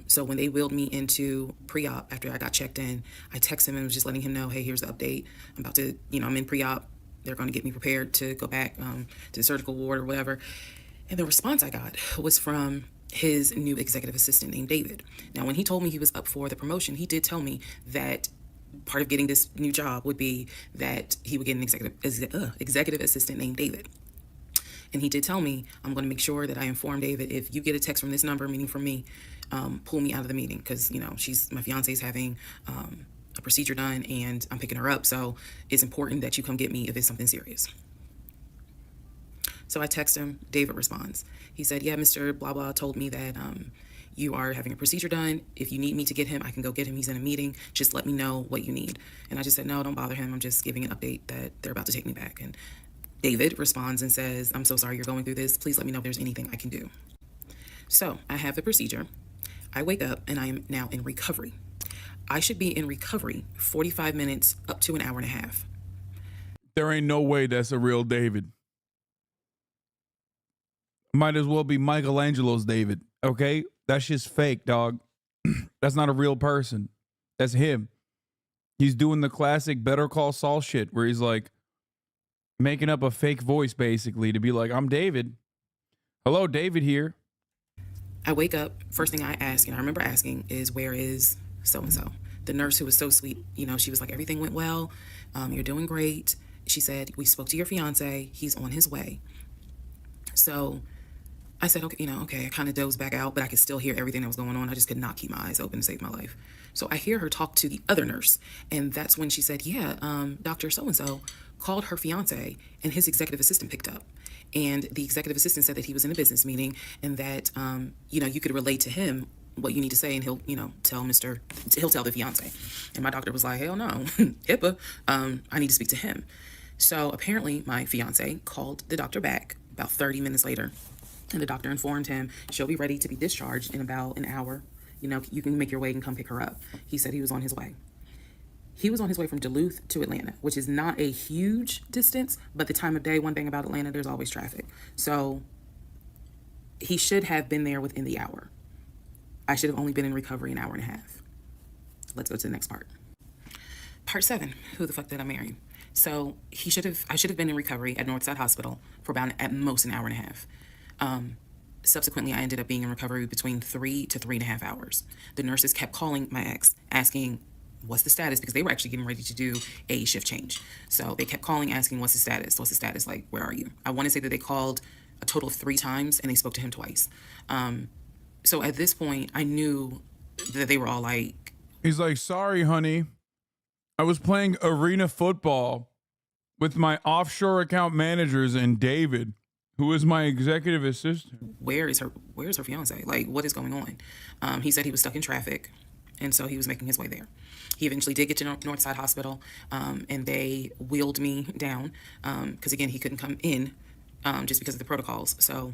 S3: So when they wheeled me into pre-op after I got checked in, I texted him and was just letting him know, hey, here's the update. I'm about to, I'm in pre-op. They're going to get me prepared to go back to the surgical ward or whatever. And the response I got was from his new executive assistant named David. Now, when he told me he was up for the promotion, he did tell me that part of getting this new job would be that he would get an executive assistant named David. And he did tell me, I'm going to make sure that I inform David, if you get a text from this number, meaning from me, pull me out of the meeting. Because, my fiance's having a procedure done and I'm picking her up. So it's important that you come get me if it's something serious. So I text him. David responds. He said, yeah, Mr. Blah, blah told me that you are having a procedure done. If you need me to get him, I can go get him. He's in a meeting. Just let me know what you need. And I just said, no, don't bother him. I'm just giving an update that they're about to take me back. And David responds and says, I'm so sorry you're going through this. Please let me know if there's anything I can do. So I have the procedure. I wake up and I am now in recovery. I should be in recovery 45 minutes up to an hour and a half.
S2: There ain't no way that's a real David. Might as well be Michelangelo's David, okay? That's just fake, dog. That's not a real person. That's him. He's doing the classic Better Call Saul shit where he's like, making up a fake voice, basically, to be like, I'm David. Hello, David here.
S3: I wake up. First thing I ask, and I remember asking, is where is so-and-so? The nurse who was so sweet, she was like, everything went well. You're doing great. She said, we spoke to your fiance. He's on his way. So I said, okay, okay. I kind of dozed back out, but I could still hear everything that was going on. I just could not keep my eyes open to save my life. So I hear her talk to the other nurse. And that's when she said, yeah, Dr. So-and-so called her fiance and his executive assistant picked up. And the executive assistant said that he was in a business meeting and that, you could relate to him what you need to say and he'll, tell the fiance. And my doctor was like, hell no, HIPAA, I need to speak to him. So apparently my fiance called the doctor back about 30 minutes later and the doctor informed him she'll be ready to be discharged in about an hour. You can make your way and come pick her up. He said he was on his way. He was on his way from Duluth to Atlanta, which is not a huge distance, but the time of day, one thing about Atlanta, there's always traffic. So he should have been there within the hour. I should have only been in recovery an hour and a half. Let's go to the next part. Part 7, who the fuck did I marry? So I should have been in recovery at Northside Hospital for about at most an hour and a half. Subsequently, I ended up being in recovery between 3 to 3.5 hours. The nurses kept calling my ex, asking, what's the status? Because they were actually getting ready to do a shift change. So they kept calling, asking, what's the status? What's the status? Like, where are you? I want to say that they called a total of 3 times and they spoke to him twice. So at this point, I knew that they were all like...
S2: He's like, sorry, honey. I was playing arena football with my offshore account managers and David, who is my executive assistant.
S3: Where's her fiance? Like, what is going on? He said he was stuck in traffic. And so he was making his way there. He eventually did get to Northside Hospital, and they wheeled me down because, again, he couldn't come in just because of the protocols. So